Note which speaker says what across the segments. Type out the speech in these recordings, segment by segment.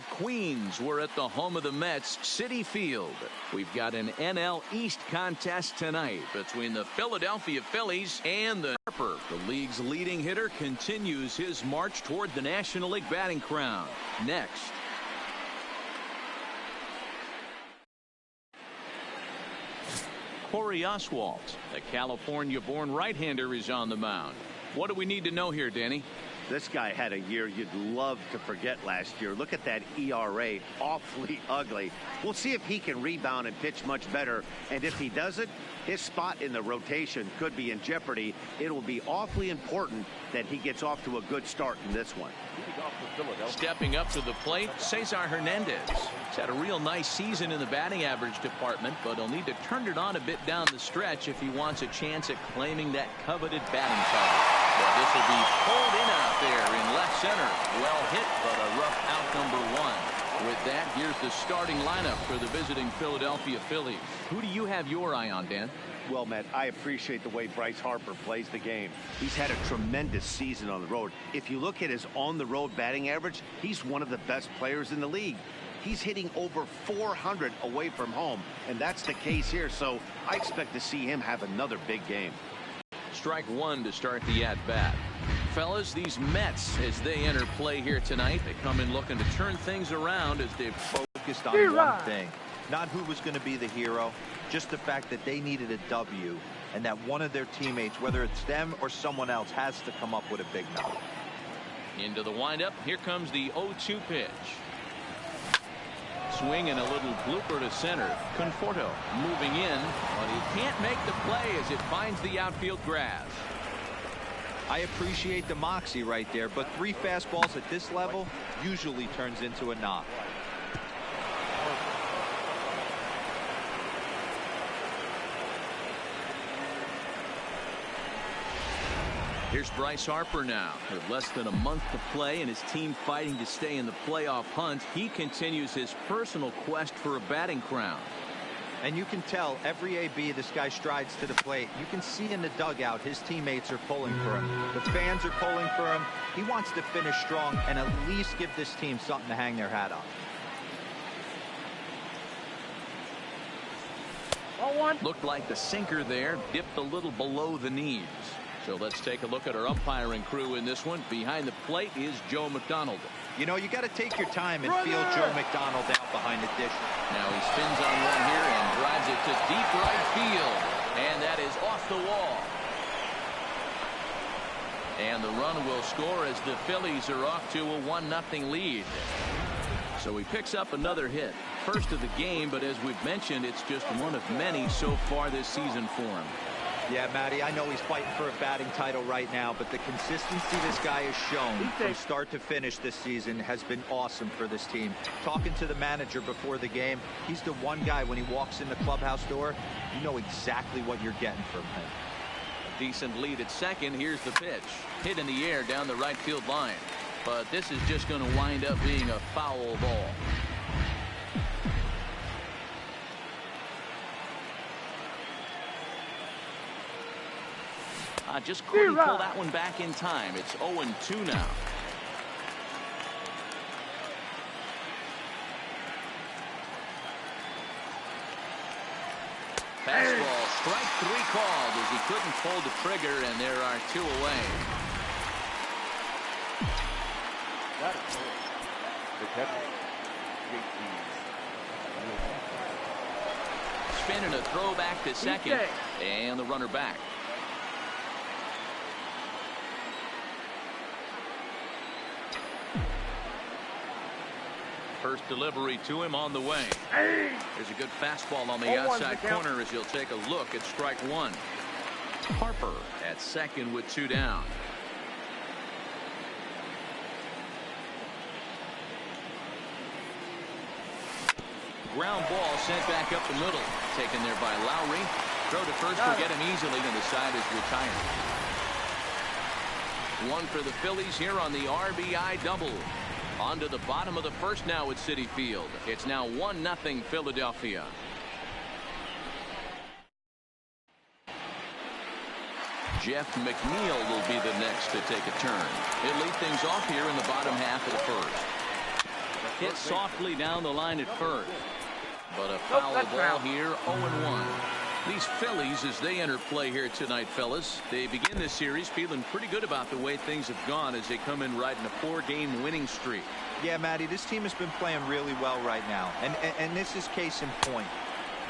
Speaker 1: of Queens. We're at the home of the Mets, Citi Field. We've got an NL East contest tonight between the Philadelphia Phillies and the Harpe. The league's leading hitter continues his march toward the National League batting crown. Next. Corey Oswalt, the California-born right-hander, is on the mound. What do we need to know here, Danny?
Speaker 2: This guy had a year you'd love to forget last year. Look at that ERA, awfully ugly. We'll see if he can rebound and pitch much better. And if he doesn't, his spot in the rotation could be in jeopardy. It will be awfully important that he gets off to a good start in this one.
Speaker 1: Stepping up to the plate, Cesar Hernandez. He's had a real nice season in the batting average department, but he'll need to turn it on a bit down the stretch if he wants a chance at claiming that coveted batting title. Well, this will be pulled in out there in left center. Well hit, but a rough out #1. With that, here's the starting lineup for the visiting Philadelphia Phillies. Who do you have your eye on, Dan?
Speaker 2: Well, Matt, I appreciate the way Bryce Harper plays the game. He's had a tremendous season on the road. If you look at his on-the-road batting average, he's one of the best players in the league. He's hitting over 400 away from home, and that's the case here, so I expect to see him have another big game.
Speaker 1: Strike one to start the at-bat. Fellas, these Mets, as they enter play here tonight, they come in looking to turn things around as they've
Speaker 3: focused on one thing. Not who was going to be the hero, just the fact that they needed a W, and that one of their teammates, whether it's them or someone else, has to come up with a big number.
Speaker 1: Into the windup. Here comes the 0-2 pitch. Swing and a little blooper to center. Conforto moving in, but he can't make the play as it finds the outfield grass.
Speaker 3: I appreciate the moxie right there, but 3 fastballs at this level usually turns into a knock.
Speaker 1: Here's Bryce Harper now. With less than a month to play and his team fighting to stay in the playoff hunt, he continues his personal quest for a batting crown.
Speaker 3: And you can tell every AB this guy strides to the plate. You can see in the dugout his teammates are pulling for him. The fans are pulling for him. He wants to finish strong and at least give this team something to hang their hat on.
Speaker 1: Looked like the sinker there dipped a little below the knees. So let's take a look at our umpiring crew in this one. Behind the plate is Joe McDonald.
Speaker 3: You know, you got to take your time and feel Joe McDonald out behind the dish.
Speaker 1: Now he spins on one here and drives it to deep right field. And that is off the wall. And the run will score as the Phillies are off to a 1-0 lead. So he picks up another hit. First of the game, but as we've mentioned, it's just one of many so far this season for him.
Speaker 3: Yeah, Matty, I know he's fighting for a batting title right now, but the consistency this guy has shown from start to finish this season has been awesome for this team. Talking to the manager before the game, he's the one guy when he walks in the clubhouse door, you know exactly what you're getting from him.
Speaker 1: A decent lead at second. Here's the pitch. Hit in the air down the right field line. But this is just going to wind up being a foul ball. Just couldn't pull that one back in time. It's 0-2 now. Fastball, strike 3 called as he couldn't pull the trigger, and there are 2 away. Spin and a throw back to second, and the runner back. First delivery to him on the way. There's a good fastball on the outside corner as he'll take a look at strike 1. Harper at second with 2 down. Ground ball sent back up the middle. Taken there by Lowry. Throw to first will get him easily, and the side is retired. 1 for the Phillies here on the RBI double. On to the bottom of the first now at Citi Field. It's now 1-0 Philadelphia. Jeff McNeil will be the next to take a turn. He'll lead things off here in the bottom half of the first. Hit softly down the line at first. But a foul ball here, 0-1. These Phillies, as they enter play here tonight, fellas, they begin this series feeling pretty good about the way things have gone as they come in riding a 4-game winning streak.
Speaker 3: Yeah, Matty, this team has been playing really well right now. And this is case in point.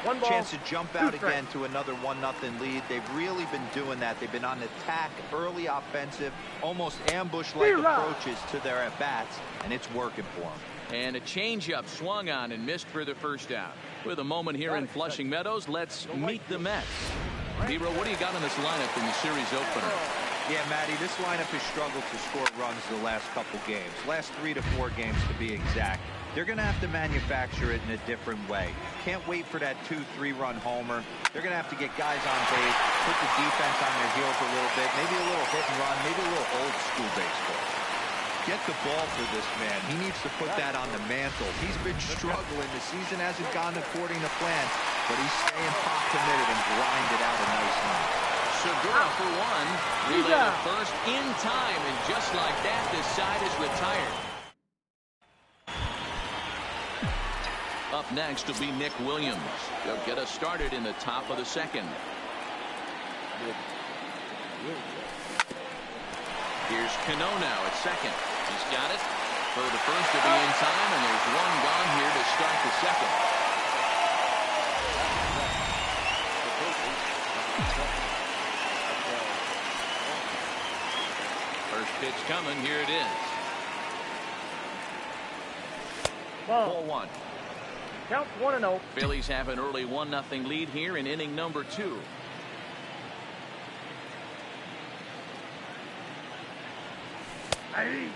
Speaker 4: One ball,
Speaker 3: chance to jump out again to another 1-0 lead. They've really been doing that. They've been on attack, early offensive, almost ambush-like approaches to their at-bats, and it's working for them.
Speaker 1: And a changeup swung on and missed for the first out. With a moment here in Flushing Meadows, let's meet the Mets. Hero, what do you got in this lineup in the series opener?
Speaker 3: Yeah, Matty, this lineup has struggled to score runs the last couple games. Last 3 to 4 games to be exact. They're going to have to manufacture it in a different way. Can't wait for that 2-3 run homer. They're going to have to get guys on base, put the defense on their heels a little bit, maybe a little hit and run, maybe a little old school baseball. Get the ball for this man. He needs to put that on the mantle. He's been struggling. The season hasn't gone according to plan, but he's staying pop committed and grinded out a nice run.
Speaker 1: Segura for one. Relay to first in time, and just like that, this side is retired. Up next will be Nick Williams. They'll get us started in the top of the second. Here's Cano now at second. He's got it. For the first to be in time, and there's one gone here to start the second. First pitch coming. Here it is. Ball 1.
Speaker 4: Count 1-0.
Speaker 1: Phillies have an early 1-0 lead here in inning number 2.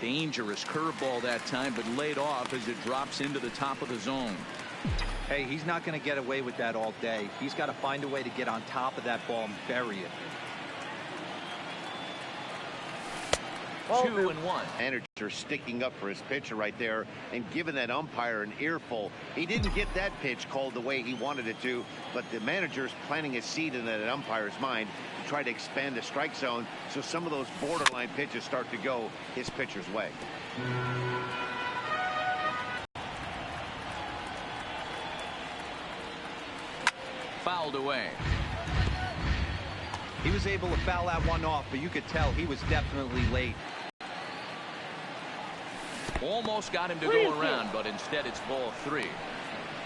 Speaker 1: Dangerous curveball that time, but laid off as it drops into the top of the zone.
Speaker 3: Hey, he's not going to get away with that all day. He's got to find a way to get on top of that ball and bury it.
Speaker 1: 2-1.
Speaker 2: Manager sticking up for his pitcher right there and giving that umpire an earful. He didn't get that pitch called the way he wanted it to, but the manager's planting a seed in that umpire's mind to try to expand the strike zone so some of those borderline pitches start to go his pitcher's way.
Speaker 1: Fouled away.
Speaker 3: He was able to foul that one off, but you could tell he was definitely late.
Speaker 1: Almost got him to go around, but instead it's ball 3.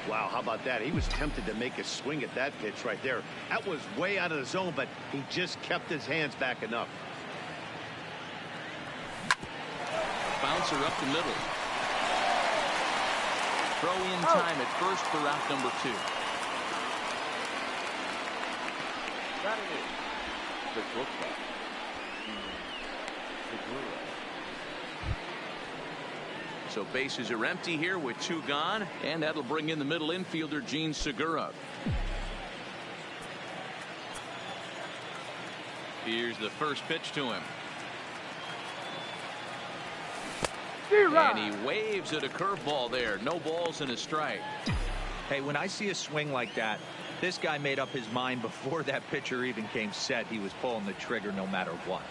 Speaker 2: Wow, how about that? He was tempted to make a swing at that pitch right there. That was way out of the zone, but he just kept his hands back enough.
Speaker 1: Bouncer up the middle. Throw in time at first for out number 2.
Speaker 4: That is the shortstop.
Speaker 1: So bases are empty here with 2 gone, and that'll bring in the middle infielder Gene Segura. Here's the first pitch to him. And he waves at a curveball there. No balls and a strike.
Speaker 3: Hey, when I see a swing like that, this guy made up his mind before that pitcher even came set. He was pulling the trigger no matter what.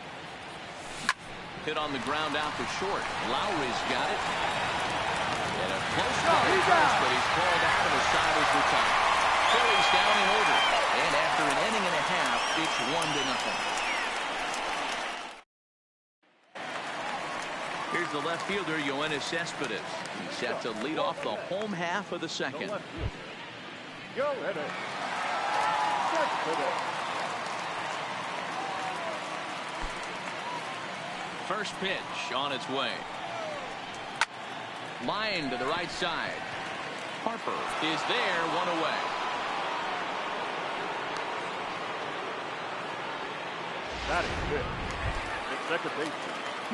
Speaker 1: Hit on the ground out to short. Lowry's got it. And a close call at first, but he's called out and the side is retired. Phillies down in order. And after an inning and a half, it's 1-0. Here's the left fielder, Yoenis Cespedes. He's set to lead off the home half of the second. First pitch on its way. Line to the right side. Harper is there, 1 away.
Speaker 4: That is good. The second base.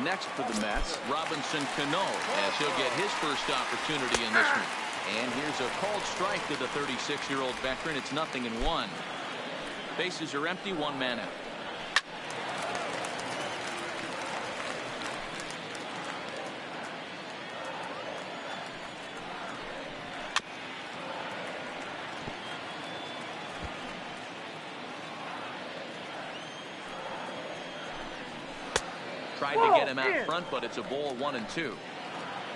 Speaker 1: Next for the Mets, Robinson Cano, as he'll get his first opportunity in this one. And here's a called strike to the 36-year-old veteran. It's 0-1. Bases are empty, 1 man out. Tried to get him out front, but it's a ball 1-2.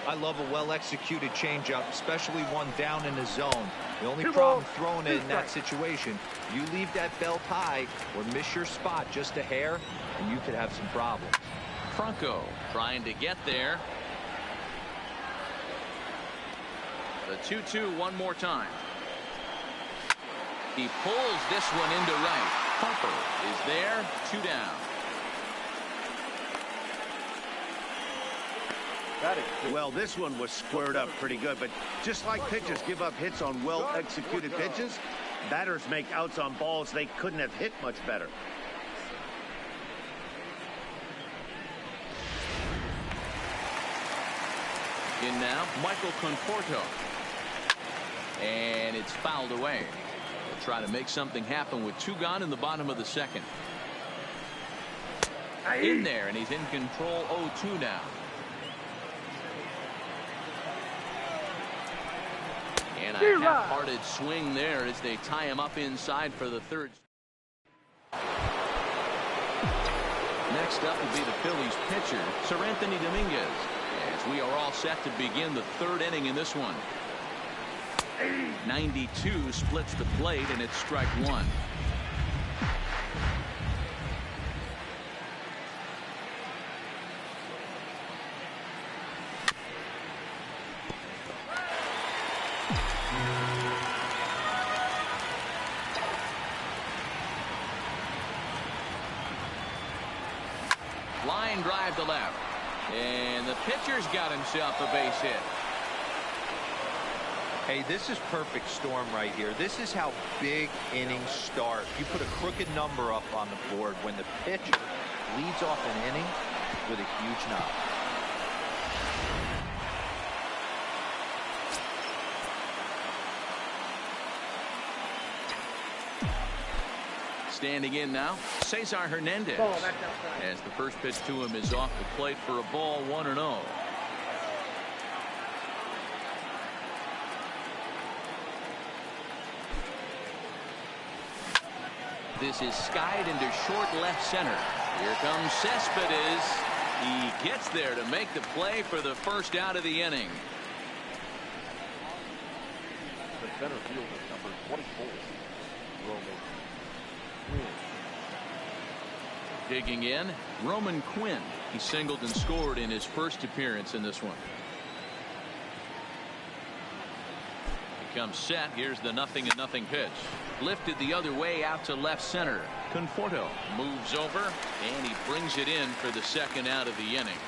Speaker 3: I love a well-executed changeup, especially one down in the zone. The only problem throwing it in that situation, you leave that belt high or miss your spot just a hair, and you could have some problems.
Speaker 1: Franco trying to get there. The 2-2 one more time. He pulls this one into right. Harpe is there, 2 down.
Speaker 2: Well, this one was squared up pretty good, but just like pitchers give up hits on well-executed pitches, batters make outs on balls they couldn't have hit much better.
Speaker 1: In now, Michael Conforto. And it's fouled away. They'll try to make something happen with 2 gone in the bottom of the second. In there, and he's in control 0-2 now. And a half-hearted swing there as they tie him up inside for the third. Next up will be the Phillies pitcher, Sir Anthony Dominguez, as we are all set to begin the 3rd inning in this one. 92 splits the plate, and it's strike 1. Line drive to left, and the pitcher's got himself a base hit.
Speaker 3: Hey, this is perfect storm right here. This is how big innings start. You put a crooked number up on the board when the pitcher leads off an inning with a huge knock.
Speaker 1: Standing in now, Cesar Hernandez. As the first pitch to him is off the plate for a ball, 1-0. This is skied into short left center. Here comes cesp. He gets there to make the play for the first out of the inning.
Speaker 4: The center fielder, number 24, Roman Quinn.
Speaker 1: Digging in, Roman Quinn. He singled and scored in his first appearance in this one. Comes set. Here's the 0-0 pitch. Lifted the other way out to left center. Conforto moves over, and he brings it in for the second out of the inning.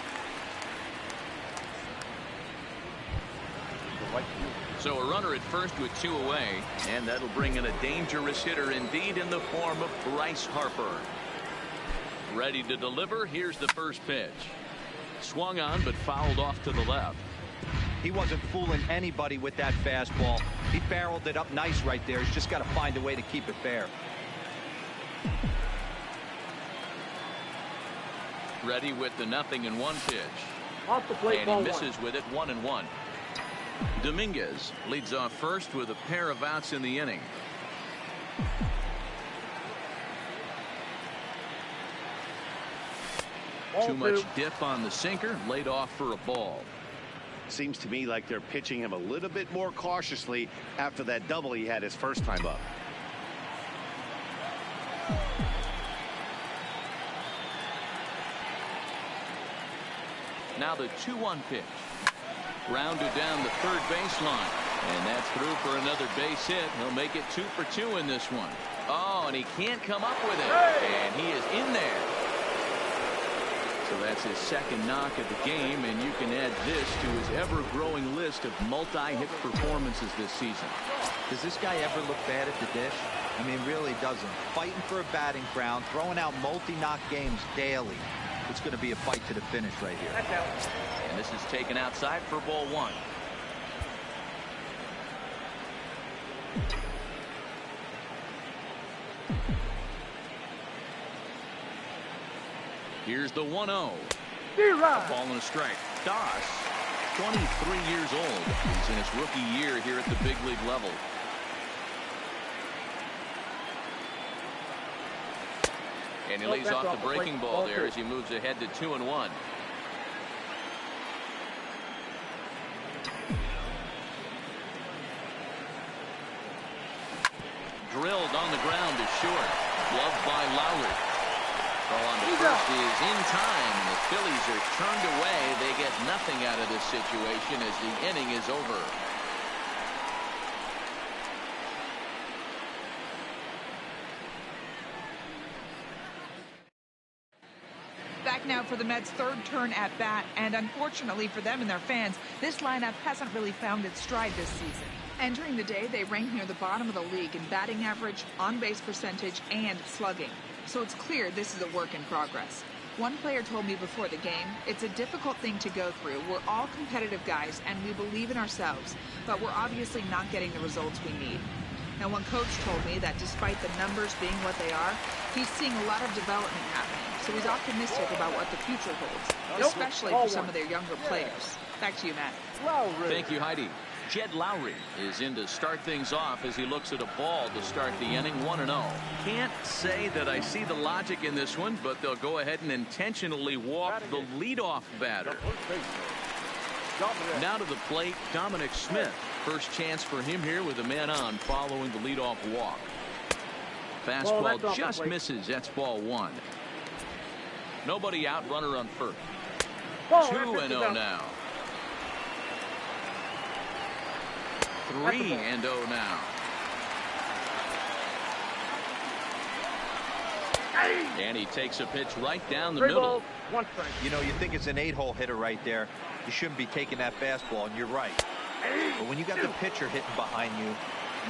Speaker 1: So a runner at first with 2 away, and that'll bring in a dangerous hitter indeed in the form of Bryce Harper. Ready to deliver. Here's the first pitch. Swung on, but fouled off to the left.
Speaker 3: He wasn't fooling anybody with that fastball. He barreled it up nice right there. He's just got to find a way to keep it fair.
Speaker 1: Ready with the 0-1 pitch.
Speaker 5: Off the plate,
Speaker 1: and he misses with it, 1-1. Dominguez leads off first with a pair of outs in the inning. Too much dip on the sinker, laid off for a ball.
Speaker 2: Seems to me like they're pitching him a little bit more cautiously after that double he had his first time up.
Speaker 1: Now the 2-1 pitch. Grounded down the third baseline. And that's through for another base hit. He'll make it 2 for 2 in this one. Oh, and he can't come up with it. And he is in there. So that's his second knock of the game, and you can add this to his ever-growing list of multi-hit performances this season.
Speaker 3: Does this guy ever look bad at the dish? I mean, really doesn't. Fighting for a batting crown, throwing out multi-knock games daily. It's going to be a fight to the finish right here.
Speaker 1: And this is taken outside for ball 1. Here's the 1-0. A ball and a strike. Doss, 23 years old. He's in his rookie year here at the big league level. And he lays off the breaking ball there as he moves ahead to 2-1. drilled on the ground to short. Gloved by Lowry. Throw on the first is in time. The Phillies are turned away. They get nothing out of this situation as the inning is over.
Speaker 5: Back now for the Mets' third turn at bat, and unfortunately for them and their fans, this lineup hasn't really found its stride this season. Entering the day, they rank near the bottom of the league in batting average, on-base percentage, and slugging. So it's clear this is a work in progress. One player told me before the game, it's a difficult thing to go through. We're all competitive guys, and we believe in ourselves, but we're obviously not getting the results we need. Now, one coach told me that despite the numbers being what they are, he's seeing a lot of development happening. So he's optimistic about what the future holds, especially for some of their younger players. Back to you, Matt.
Speaker 1: Thank you, Heidi. Jed Lowry is in to start things off as he looks at a ball to start the inning 1-0. Can't say that I see the logic in this one, but they'll go ahead and intentionally walk the leadoff batter. Now to the plate, Dominic Smith. First chance for him here with a man on following the leadoff walk. Fastball just misses. That's ball one. Nobody out, runner on first. 2-0 now. 3-0 now. And he takes a pitch right down the middle.
Speaker 3: You know, you think it's an 8-hole hitter right there. You shouldn't be taking that fastball, and you're right. But when you got the pitcher hitting behind you,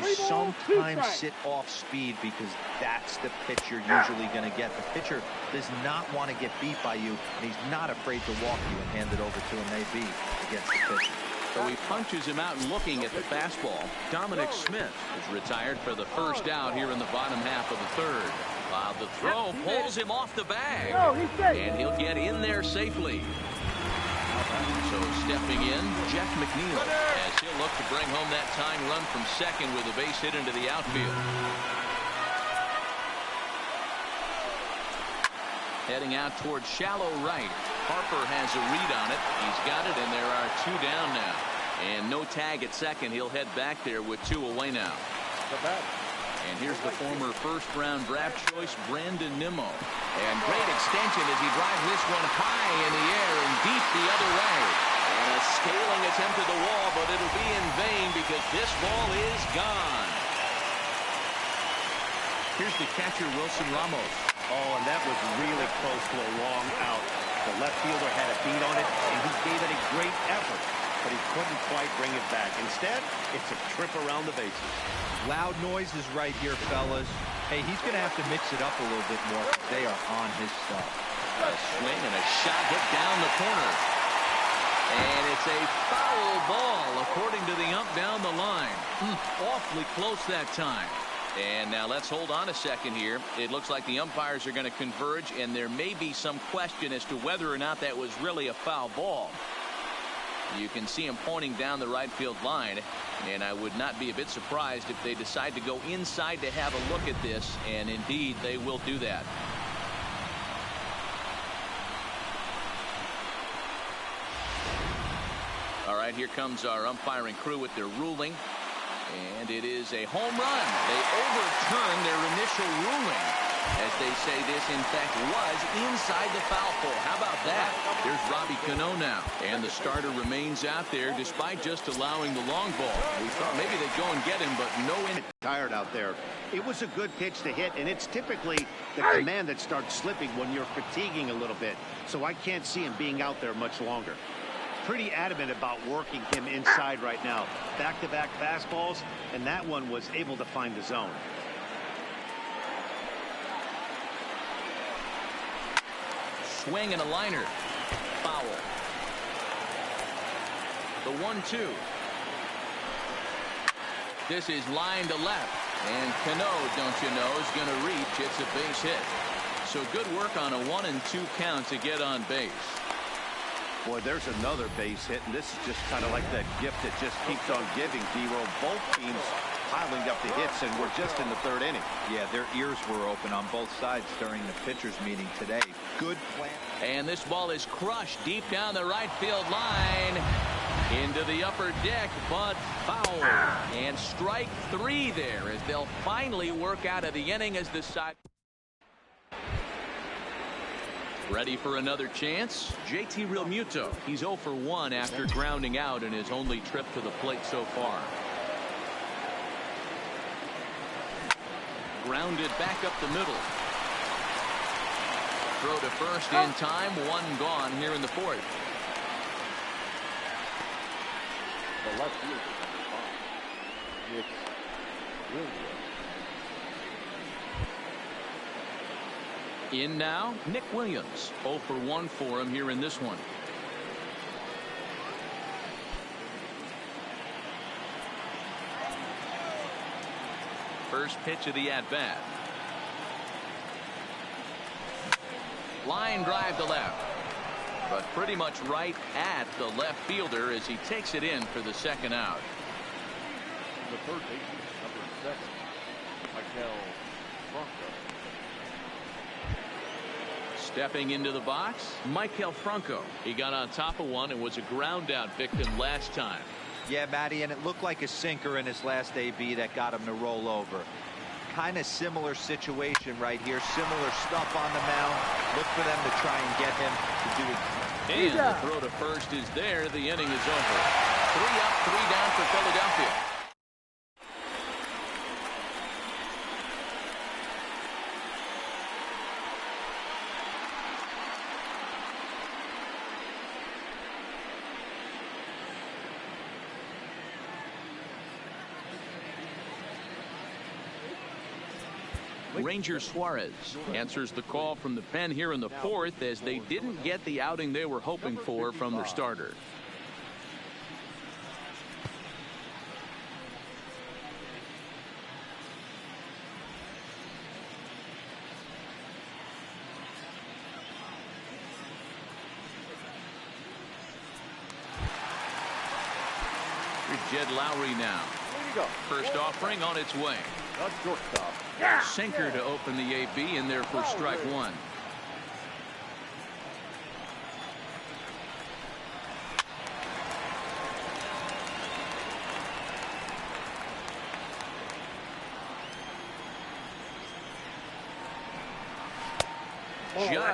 Speaker 3: you sometimes sit off speed because that's the pitch you're usually going to get. The pitcher does not want to get beat by you, and he's not afraid to walk you and hand it over to him, maybe, against the pitcher.
Speaker 1: So he punches him out looking at the fastball. Dominic Smith is retired for the first out here in the bottom half of the third. While the throw pulls him off the bag. And he'll get in there safely. So stepping in, Jeff McNeil, as he'll look to bring home that tying run from second with a base hit into the outfield. Heading out towards shallow right. Harper has a read on it. He's got it, and there are two down now. And no tag at second. He'll head back there with two away now. And here's the former first-round draft choice, Brandon Nimmo. And great extension as he drives this one high in the air and deep the other way. And a scaling attempt at the wall, but it'll be in vain because this ball is gone. Here's the catcher, Wilson Ramos.
Speaker 2: Oh, and that was really close to a long out. The left fielder had a beat on it, and he gave it a great effort, but he couldn't quite bring it back. Instead, it's a trip around the bases.
Speaker 3: Loud noises right here, fellas. Hey, he's going to have to mix it up a little bit more. They are on his stuff.
Speaker 1: A swing and a shot hit down the corner. And it's a foul ball, according to the ump down the line. Awfully close that time. And now let's hold on a second here. It looks like the umpires are going to converge, and there may be some question as to whether or not that was really a foul ball. You can see him pointing down the right field line, and I would not be a bit surprised if they decide to go inside to have a look at this, and indeed they will do that. All right, here comes our umpiring crew with their ruling. And it is a home run. They overturn their initial ruling as they say this, in fact, was inside the foul pole. How about that? There's Robbie Cano now. And the starter remains out there despite just allowing the long ball. We thought maybe they'd go and get him, but no in.
Speaker 2: Tired out there. It was a good pitch to hit, and it's typically the command that starts slipping when you're fatiguing a little bit. So I can't see him being out there much longer. Pretty adamant about working him inside right now. Back-to-back fastballs, and that one was able to find the zone.
Speaker 1: Swing and a liner. Foul. The 1-2. This is line to left. And Cano, don't you know, is going to reach. It's a base hit. So good work on a 1-2 count to get on base.
Speaker 2: Boy, there's another base hit, and this is just kind of like that gift that just keeps on giving, D-Roll. Both teams piling up the hits, and we're just in the third inning.
Speaker 3: Yeah, their ears were open on both sides during the pitchers' meeting today. Good plan.
Speaker 1: And this ball is crushed deep down the right field line into the upper deck, but foul. And strike 3 there as they'll finally work out of the inning as the side. Ready for another chance. JT Realmuto. He's 0 for 1 after grounding out in his only trip to the plate so far. Grounded back up the middle. Throw to first in time. 1 gone here in the 4th.
Speaker 4: The left field is really good.
Speaker 1: In now, Nick Williams. 0 for 1 for him here in this one. First pitch of the at-bat. Line drive to left. But pretty much right at the left fielder as he takes it in for the second out.
Speaker 4: The third baseman, number 7, Michael Franco.
Speaker 1: Stepping into the box, Michael Franco. He got on top of one and was a ground out victim last time.
Speaker 3: Yeah, Matty, and it looked like a sinker in his last AB that got him to roll over. Kind of similar situation right here. Similar stuff on the mound. Look for them to try and get him to do it.
Speaker 1: And the throw to first is there. The inning is over. 3 up, 3 down for Philadelphia. Ranger Suarez answers the call from the pen here in the 4th as they didn't get the outing they were hoping for from their starter. Here's Jed Lowry now. First offering on its way.
Speaker 4: That's shortstop.
Speaker 1: Sinker to open the AB in there for strike 1.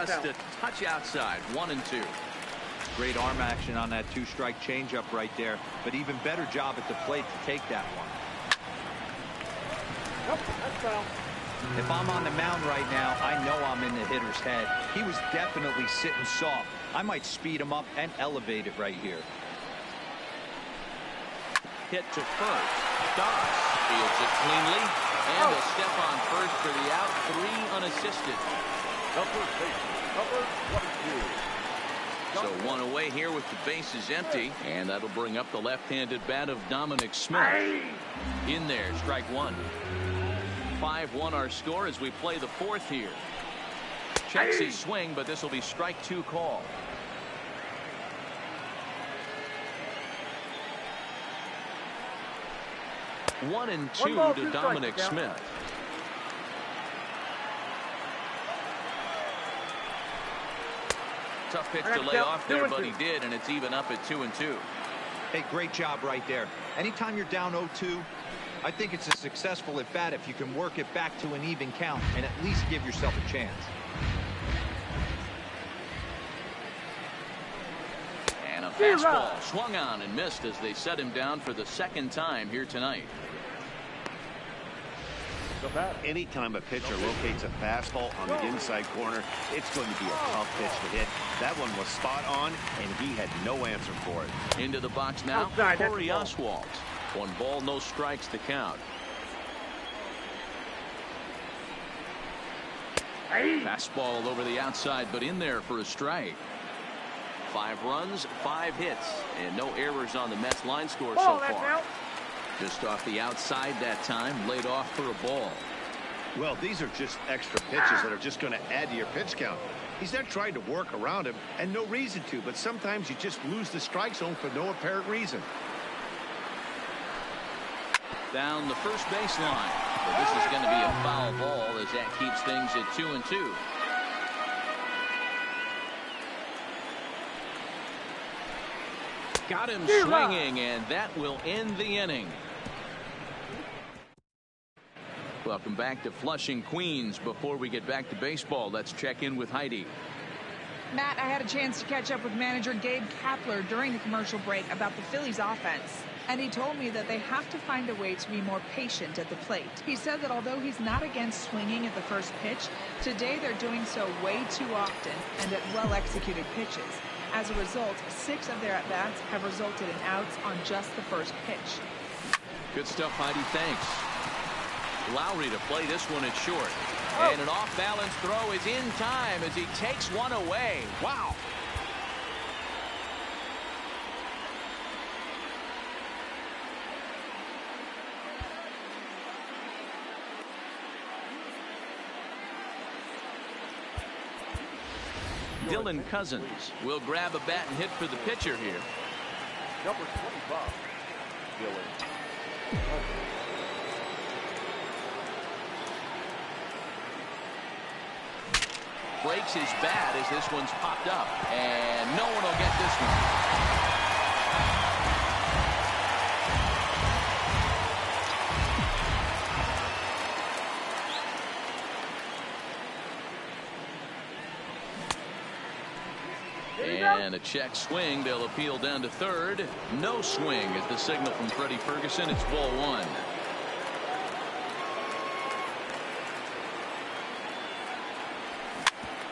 Speaker 1: Just a touch outside. 1 and 2.
Speaker 3: Great arm action on that 2-strike changeup right there, but even better job at the plate to take that one. If I'm on the mound right now, I know I'm in the hitter's head. He was definitely sitting soft. I might speed him up and elevate it right here.
Speaker 1: Hit to first. Doss fields it cleanly. And a step on first for the out. 3 unassisted.
Speaker 4: Number 22.
Speaker 1: So 1 away here with the bases empty. And that'll bring up the left-handed bat of Dominic Smith. In there, strike 1. 5-1 our score as we play the 4th here. Checks his swing, but this will be strike 2 call. One and 2 to Dominic Smith. Tough pitch to lay off there, but he did, and it's even up at 2 and 2.
Speaker 3: Hey, great job right there. Anytime you're down 0-2, I think it's a successful at bat if you can work it back to an even count and at least give yourself a chance.
Speaker 1: And a fastball swung on and missed as they set him down for the 2nd time here tonight.
Speaker 2: Anytime a pitcher locates a fastball on the inside corner, it's going to be a tough pitch to hit. That one was spot on, and he had no answer for it.
Speaker 1: Into the box now, Corey Oswalt. 1 ball, no strikes to count. Fastball over the outside, but in there for a strike. 5 runs, 5 hits, and no errors on the Mets line score so far. Just off the outside that time, laid off for a ball.
Speaker 2: Well, these are just extra pitches that are just going to add to your pitch count. He's not trying to work around him, and no reason to, but sometimes you just lose the strike zone for no apparent reason.
Speaker 1: Down the first baseline. But this is going to be a foul ball as that keeps things at 2 and 2. Got him swinging, and that will end the inning. Welcome back to Flushing, Queens. Before we get back to baseball, let's check in with Heidi.
Speaker 5: Matt, I had a chance to catch up with manager Gabe Kapler during the commercial break about the Phillies offense. And he told me that they have to find a way to be more patient at the plate. He said that although he's not against swinging at the first pitch, today they're doing so way too often and at well-executed pitches. As a result, 6 of their at-bats have resulted in outs on just the first pitch.
Speaker 1: Good stuff, Heidi. Thanks. Lowry to play this one at short. And an off-balance throw is in time as he takes one away. Wow. Dylan Cousins will grab a bat and hit for the pitcher here.
Speaker 4: Number 25, Dylan.
Speaker 1: Breaks his bat as this one's popped up. And no one will get this one. And a check swing. They'll appeal down to third. No swing is the signal from Freddie Ferguson. It's ball 1.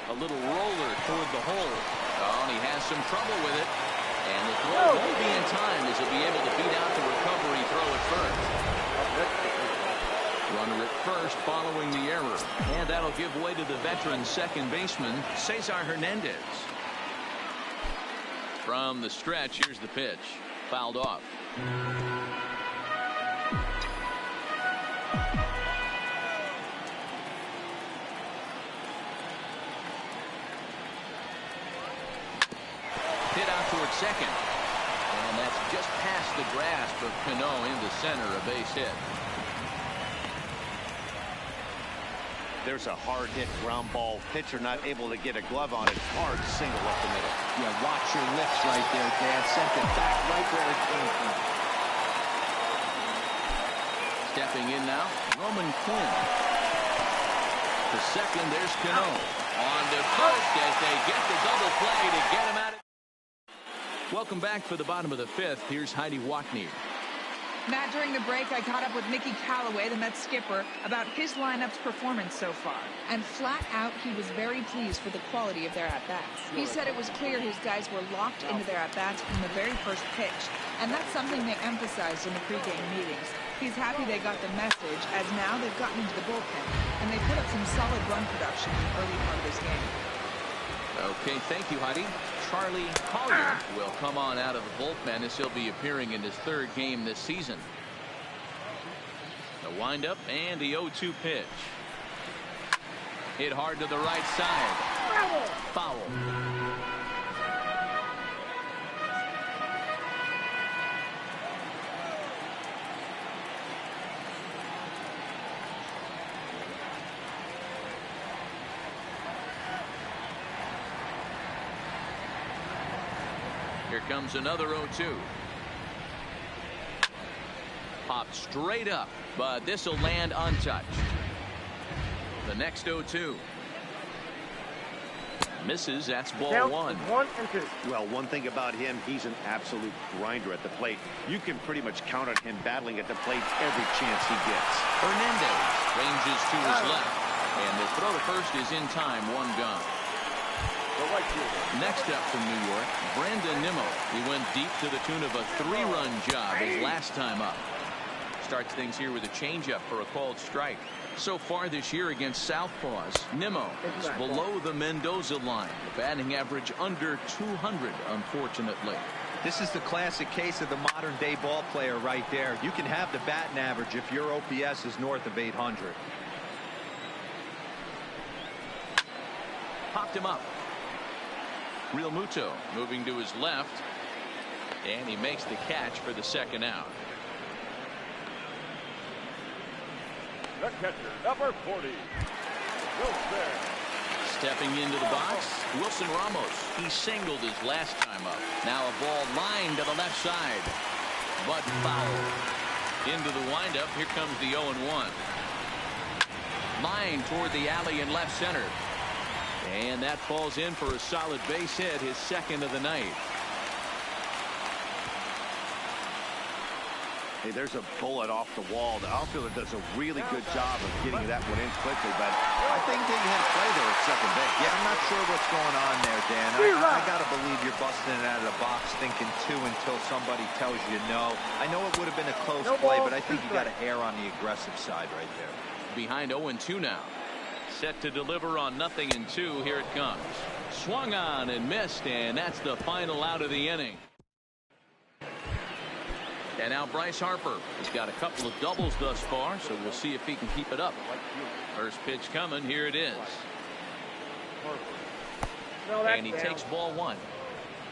Speaker 1: A little roller toward the hole. Oh, and he has some trouble with it. And the throw won't be in time as he'll be able to beat out the recovery throw at first. Runner at first following the error. And that'll give way to the veteran second baseman, Cesar Hernandez. From the stretch, here's the pitch. Fouled off. Hit out towards second. And that's just past the grasp of Cano into center, a base hit.
Speaker 2: There's a hard hit ground ball. Pitcher not able to get a glove on it. Hard single up the middle.
Speaker 6: Yeah, watch your lips right there, Dan. Sent it back right where it came from.
Speaker 1: Stepping in now, Roman Quinn. To second, there's Cano. On to first as they get the double play to get him out of. Welcome back for the bottom of the 5th. Here's Heidi Wackney.
Speaker 5: Matt, during the break, I caught up with Mickey Callaway, the Mets skipper, about his lineup's performance so far. And flat out, he was very pleased with the quality of their at-bats. He said it was clear his guys were locked into their at-bats from the very first pitch. And that's something they emphasized in the pregame meetings. He's happy they got the message, as now they've gotten into the bullpen. And they put up some solid run production in the early part of this game.
Speaker 1: Okay, thank you, Heidi. Charlie Collier will come on out of the bullpen as he'll be appearing in his 3rd game this season. The windup and the 0-2 pitch. Hit hard to the right side. Foul. Here comes another 0-2. Popped straight up, but this will land untouched. The next 0-2. Misses. That's ball 1.
Speaker 4: 1 and 2.
Speaker 2: Well, one thing about him, he's an absolute grinder at the plate. You can pretty much count on him battling at the plate every chance he gets.
Speaker 1: Hernandez ranges to his left. And the throw to first is in time. 1 gone. Next up from New York, Brandon Nimmo. He went deep to the tune of a 3-run job his last time up. Starts things here with a changeup for a called strike. So far this year against Southpaws, Nimmo is below the Mendoza line. The batting average under 200, unfortunately.
Speaker 3: This is the classic case of the modern-day ball player right there. You can have the batting average if your OPS is north of 800.
Speaker 1: Popped him up. Real Muto moving to his left, and he makes the catch for the 2nd out.
Speaker 4: The catcher, number 40, Wilson.
Speaker 1: Stepping into the box, Wilson Ramos. He singled his last time up. Now a ball lined to the left side, but foul. Into the windup. Here comes the 0-1. Line toward the alley in left center. And that falls in for a solid base hit, his second of the night.
Speaker 2: Hey, there's a bullet off the wall. The outfielder does a really good job of getting that one in quickly, but I think they had to play there at second base.
Speaker 3: Yeah, I'm not sure what's going on there, Dan. I got to believe you're busting it out of the box thinking two until somebody tells you no. I know it would have been a close play, but I think you got to err on the aggressive side right there.
Speaker 1: Behind 0-2 now. Set to deliver on 0-2. Here it comes. Swung on and missed, and that's the final out of the inning. And now Bryce Harper. He's got a couple of doubles thus far, so we'll see if he can keep it up. First pitch coming. Here it is. And he takes ball one.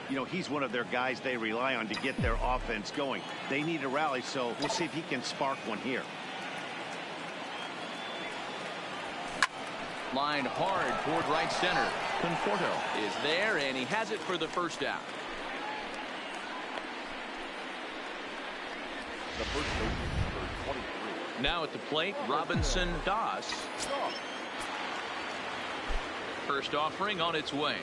Speaker 2: You know, he's one of their guys they rely on to get their offense going. They need a rally, so we'll see if he can spark one here.
Speaker 1: Line hard toward right center. Conforto is there, and he has it for the first out.
Speaker 4: The first baseman, number 23.
Speaker 1: Now at the plate, Robinson Doss. First offering on its way.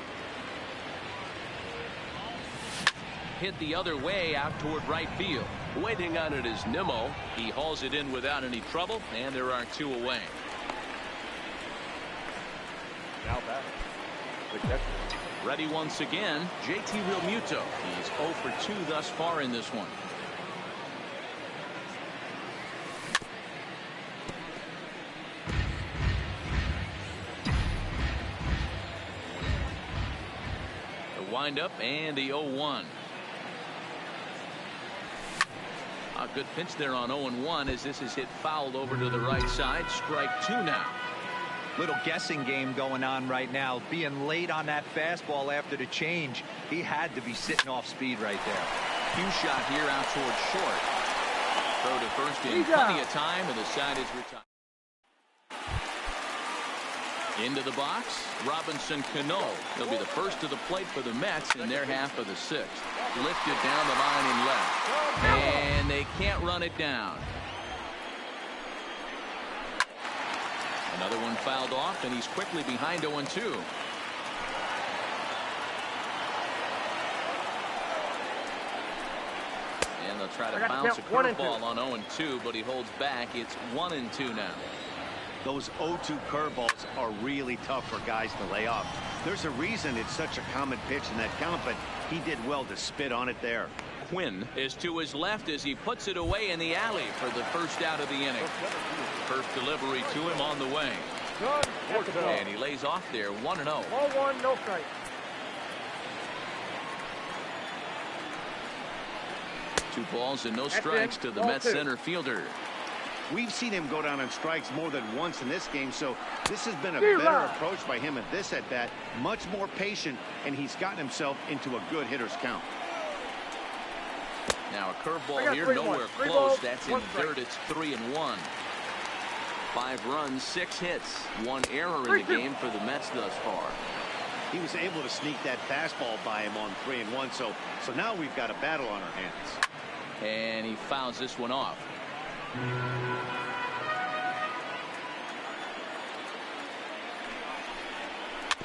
Speaker 1: Hit the other way out toward right field. Waiting on it is Nimmo. He hauls it in without any trouble, and there are two away.
Speaker 4: Now back. The catcher.
Speaker 1: Ready once again, JT Realmuto. He's 0 for 2 thus far in this one. The windup and the 0-1. A good pitch there on 0-1 as this is hit fouled over to the right side. Strike two now.
Speaker 3: Little guessing game going on right now. Being late on that fastball after the change, he had to be sitting off speed right there.
Speaker 1: Cue shot here out towards short. Throw to first in plenty of time, and the side is retired. Into the box, Robinson Cano. He'll be the first to the plate for the Mets in their half of the sixth. Lifted down the line in left. And they can't run it down. Another one fouled off, and he's quickly behind 0-2. And they'll try to bounce a curveball on 0-2, but he holds back. It's 1-2 now.
Speaker 2: Those 0-2 curveballs are really tough for guys to lay off. There's a reason it's such a common pitch in that count, but he did well to spit on it there.
Speaker 1: Quinn is to his left as he puts it away in the alley for the first out of the inning. First delivery to him on the way. And he lays off there 1-0.
Speaker 7: 1-1, no strike.
Speaker 1: Two balls and no strikes to the Mets center fielder.
Speaker 2: We've seen him go down on strikes more than once in this game, so this has been a better approach by him at this at-bat. Much more patient, and he's gotten himself into a good hitter's count.
Speaker 1: Now a curveball here, nowhere close. That's in dirt. It's 3-1. 5 runs, 6 hits, 1 error in the game for the Mets thus far.
Speaker 2: He was able to sneak that fastball by him on 3-1, so now we've got a battle on our hands.
Speaker 1: And he fouls this one off.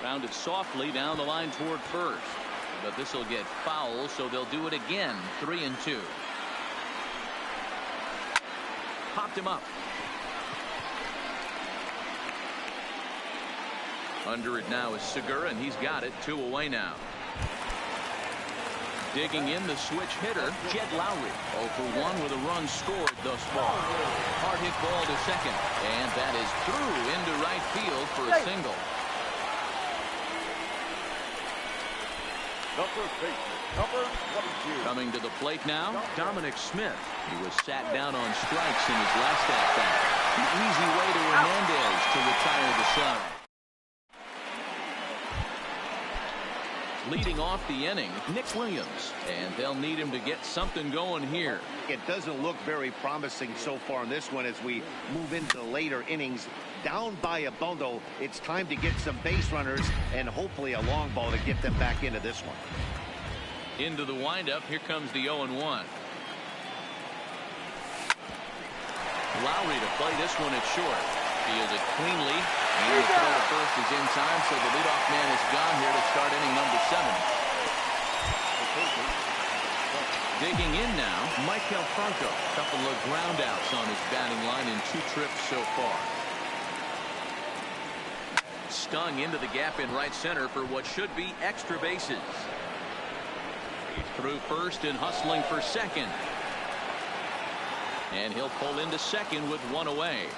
Speaker 1: Rounded softly down the line toward first. But this will get foul, so they'll do it again. 3-2. Popped him up. Under it now is Segura, and he's got it. 2 away now. Digging in the switch hitter, Jed Lowry. 0 for 1 with a run scored thus far. Hard hit ball to second, and that is through into right field for a single.
Speaker 4: Number 22.
Speaker 1: Coming to the plate now, Dominic Smith. He was sat down on strikes in his last at-bat. The easy way to Hernandez to retire the side. Leading off the inning, Nick Williams, and they'll need him to get something going here.
Speaker 2: It doesn't look very promising so far in this one as we move into the later innings. Down by a bundle, it's time to get some base runners and hopefully a long ball to get them back into this one.
Speaker 1: Into the windup, here comes the 0-1. Lowry to play this one at short. Fields it cleanly. And the throw to first is in time, so the leadoff man is gone here to start inning number 7. Digging in now, Michael Franco. A couple of ground outs on his batting line in 2 trips so far. Stung into the gap in right center for what should be extra bases. He's through first and hustling for second. And he'll pull into second with 1 away.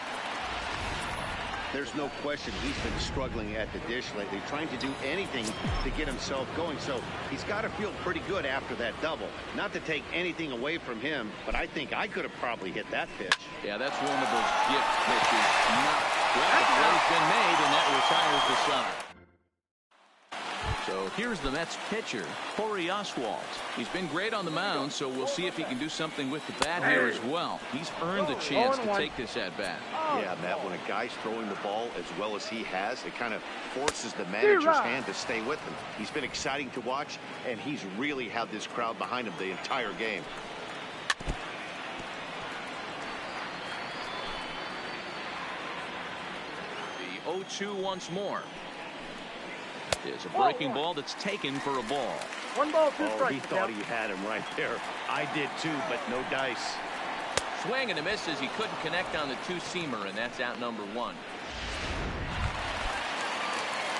Speaker 2: There's no question he's been struggling at the dish lately, trying to do anything to get himself going. So he's got to feel pretty good after that double. Not to take anything away from him, but I think I could have probably hit that pitch.
Speaker 1: Yeah, that's one of those gift pitches. Well, the play's been made, and that retires the side. So here's the Mets pitcher, Corey Oswalt. He's been great on the mound, so we'll see if he can do something with the bat here as well. He's earned the chance to take this at bat.
Speaker 2: Yeah, Matt, when a guy's throwing the ball as well as he has, it kind of forces the manager's hand to stay with him. He's been exciting to watch, and he's really had this crowd behind him the entire game.
Speaker 1: The 0-2 once more. Is a breaking ball that's taken for a ball.
Speaker 4: 1 ball, 2 strikes.
Speaker 2: He thought he had him right there. I did too, but no dice.
Speaker 1: Swing and a miss as he couldn't connect on the 2-seamer, and that's out number 1.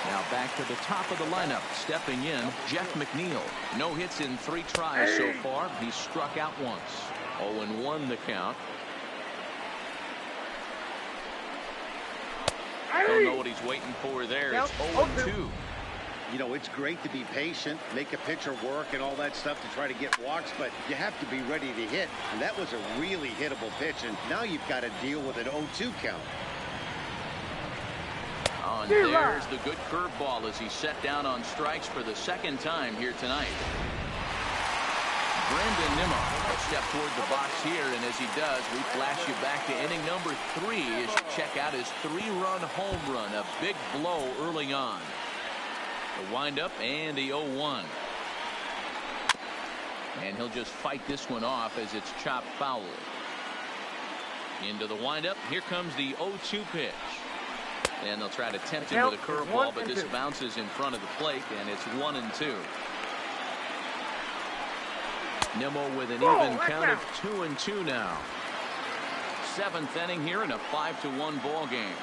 Speaker 1: Now back to the top of the lineup. Stepping in, Jeff McNeil. No hits in 3 tries so far. He's struck out once. 0-1 the count. Don't know what he's waiting for there. It's 0-2.
Speaker 2: You know, it's great to be patient, make a pitcher work and all that stuff to try to get walks, but you have to be ready to hit. And that was a really hittable pitch, and now you've got to deal with an 0-2 count.
Speaker 1: Oh, and there's the good curveball as he's set down on strikes for the 2nd time here tonight. Brandon Nimmo will step toward the box here, and as he does, we flash you back to inning number 3 as you check out his 3-run home run, a big blow early on. The windup and the 0-1. And he'll just fight this one off as it's chopped foul. Into the windup. Here comes the 0-2 pitch. And they'll try to tempt him with a curveball, but this bounces in front of the plate, and it's 1-2. Nimmo with an even count of 2-2 now. 7th inning here in a 5-1 ball game.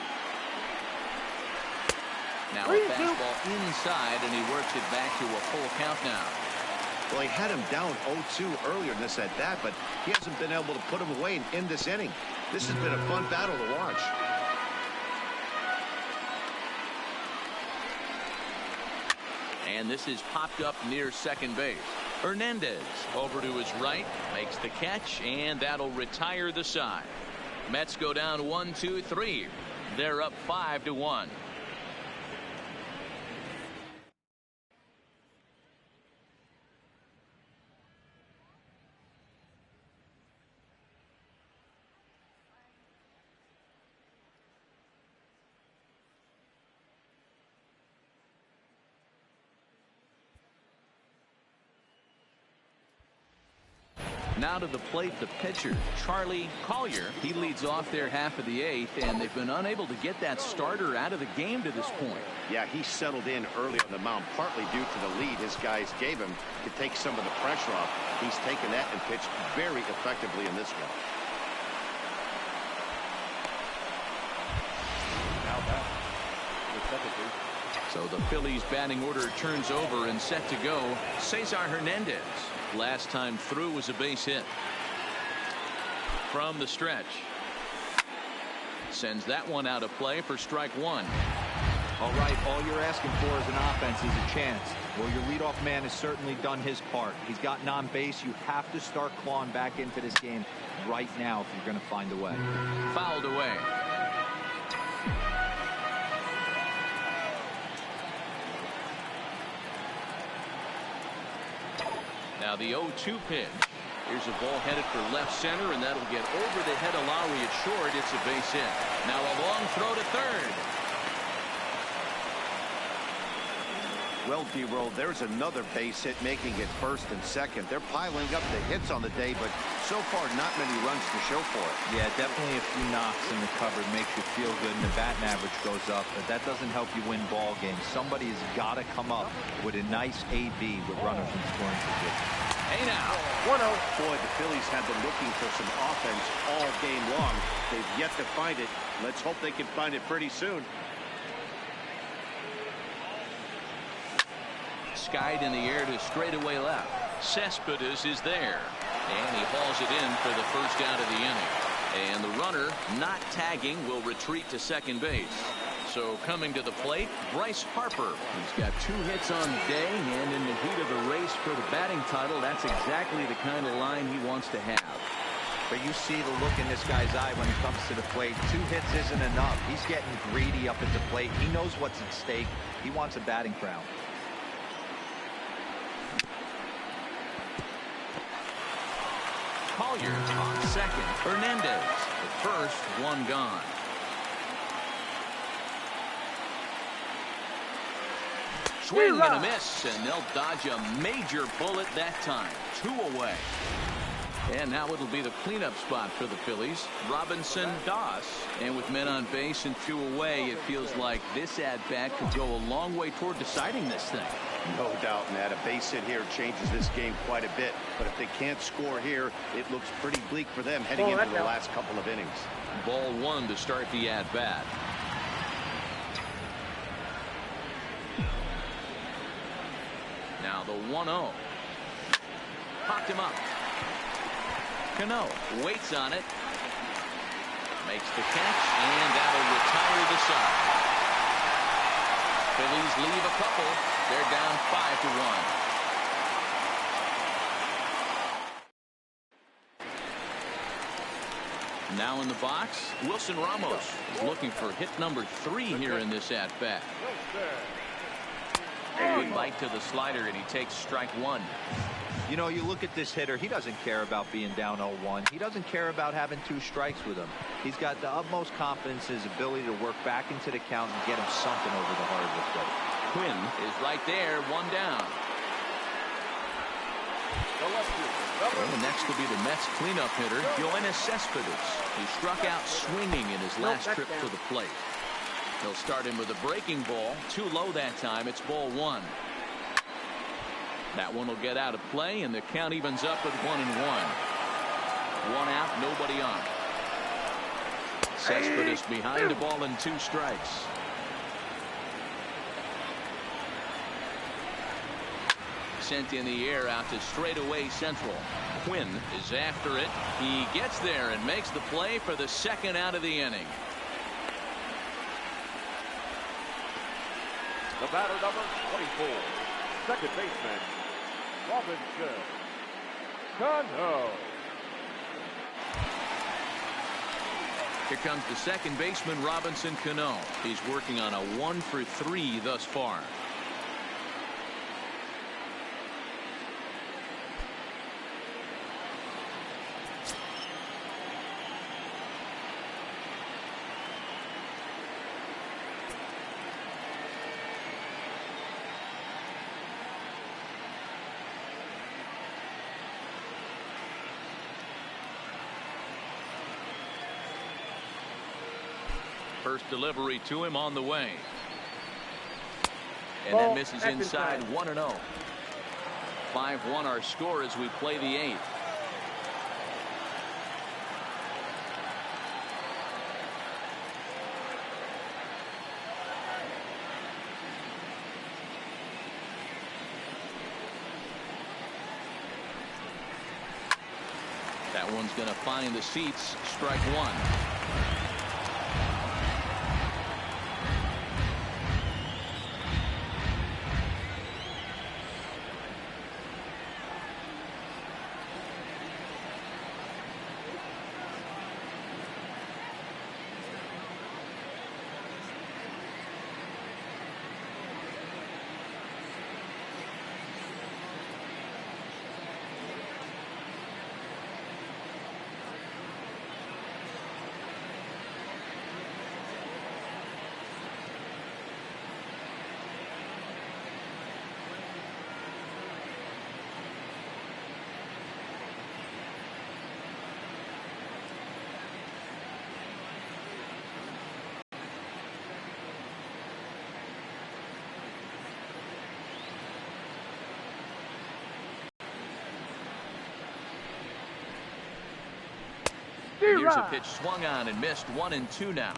Speaker 1: Now a fastball inside, and he works it back to a full count now.
Speaker 2: Well, he had him down 0-2 earlier in this at bat, but he hasn't been able to put him away in this inning. This has been a fun battle to watch.
Speaker 1: And this is popped up near second base. Hernandez over to his right, makes the catch, and that'll retire the side. Mets go down 1-2-3. They're up 5-1. Now to the plate, the pitcher, Charlie Collier. He leads off their half of the 8th, and they've been unable to get that starter out of the game to this point.
Speaker 2: Yeah, he settled in early on the mound, partly due to the lead his guys gave him to take some of the pressure off. He's taken that and pitched very effectively in this one.
Speaker 4: Now back. The second base.
Speaker 1: So the Phillies batting order turns over and set to go. Cesar Hernandez. Last time through was a base hit. From the stretch. Sends that one out of play for strike 1.
Speaker 3: All right, all you're asking for as an offense is a chance. Well, your leadoff man has certainly done his part. He's gotten on base. You have to start clawing back into this game right now if you're going to find a way.
Speaker 1: Fouled away. Now the 0-2 pitch. Here's a ball headed for left center, and that'll get over the head of Lowry at short. It's a base hit. Now a long throw to third.
Speaker 2: Well, D-Roll, there's another base hit, making it first and second. They're piling up the hits on the day, but so far not many runs to show for it.
Speaker 3: Yeah, definitely a few knocks in the cover makes you feel good, and the batting average goes up, but that doesn't help you win ball games. Somebody has got to come up with a nice AB with runners in scoring position.
Speaker 1: Hey now.
Speaker 4: 1-0.
Speaker 2: Boy, the Phillies have been looking for some offense all game long. They've yet to find it. Let's hope they can find it pretty soon.
Speaker 1: Skied in the air to straightaway left. Cespedes is there, and he hauls it in for the first out of the inning. And the runner, not tagging, will retreat to second base. So coming to the plate, Bryce Harper. He's got 2 hits on the day, and in the heat of the race for the batting title, that's exactly the kind of line he wants to have.
Speaker 3: But you see the look in this guy's eye when it comes to the plate. 2 hits isn't enough. He's getting greedy up at the plate. He knows what's at stake. He wants a batting crown.
Speaker 1: Collier on second. Hernandez. The first, 1 gone. Swing and a miss, and they'll dodge a major bullet that time. 2 away. And now it'll be the cleanup spot for the Phillies. Robinson, Doss. And with men on base and 2 away, it feels like this at-bat could go a long way toward deciding this thing.
Speaker 2: No doubt, Matt. A base hit here changes this game quite a bit. But if they can't score here, it looks pretty bleak for them heading into the last couple of innings.
Speaker 1: Ball 1 to start the at-bat. Now the 1-0. Popped him up. Cano waits on it. Makes the catch, and that'll retire the side. Phillies leave a couple. They're down 5-1. Now in the box, Wilson Ramos is looking for hit number 3 here in this at-bat. Good bite to the slider, and he takes strike 1.
Speaker 3: You know, you look at this hitter, he doesn't care about being down 0-1. He doesn't care about having 2 strikes with him. He's got the utmost confidence in his ability to work back into the count and get him something over the hardwood plate.
Speaker 1: Quinn is right there, 1 down. Well, the next will be the Mets cleanup hitter, Yoenis Cespedes. He struck out swinging in his last trip to the plate. He'll start him with a breaking ball. Too low that time. It's ball 1. That one will get out of play, and the count evens up at 1-1. 1 out, nobody on. Cespedes behind the ball and 2 strikes. Sent in the air out to straightaway central. Quinn is after it. He gets there and makes the play for the second out of the inning.
Speaker 4: The batter, number 24, second baseman, Robinson Cano.
Speaker 1: Here comes the second baseman, Robinson Cano. He's working on a 1 for 3 thus far. First delivery to him on the way. And that misses inside. 1-0. 5-1 our score as we play the 8th. That one's going to find the seats. Strike 1. Here's a pitch swung on and missed. 1-2 now.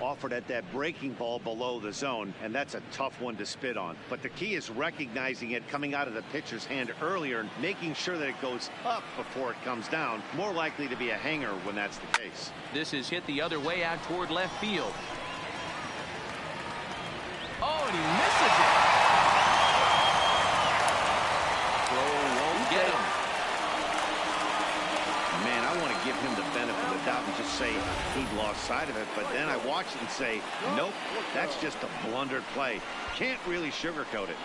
Speaker 2: Offered at that breaking ball below the zone, and that's a tough one to spit on. But the key is recognizing it coming out of the pitcher's hand earlier and making sure that it goes up before it comes down. More likely to be a hanger when that's the case.
Speaker 1: This is hit the other way out toward left field. Oh, and he misses it. Throw won't get him.
Speaker 2: Man, I want to give him the benefit of the doubt and just say he lost sight of it, but then I watch it and say, nope, that's just a blundered play. Can't really sugarcoat it.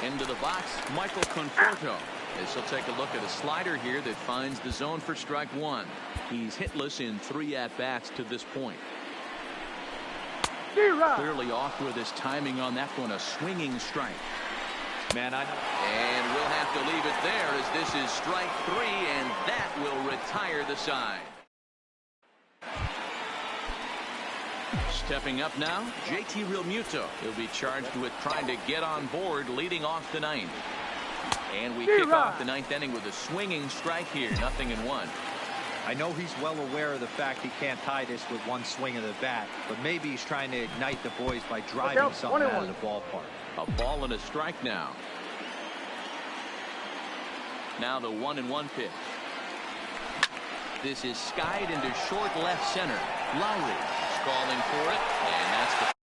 Speaker 1: Into the box, Michael Conforto. As he'll take a look at a slider here that finds the zone for strike one. He's hitless in 3 at-bats to this point. Clearly off with his timing on that one, a swinging strike.
Speaker 3: Man,
Speaker 1: and we'll have to leave it there as this is strike 3, and that will retire the side. Stepping up now, JT Realmuto. He'll be charged with trying to get on board leading off the 9th. And we kick off the 9th inning with a swinging strike here, 0-1.
Speaker 3: I know he's well aware of the fact he can't tie this with one swing of the bat, but maybe he's trying to ignite the boys by driving something out of the ballpark.
Speaker 1: A ball and a strike now. Now the 1-1 pitch. This is skied into short left center. Lowry calling for it, and that's the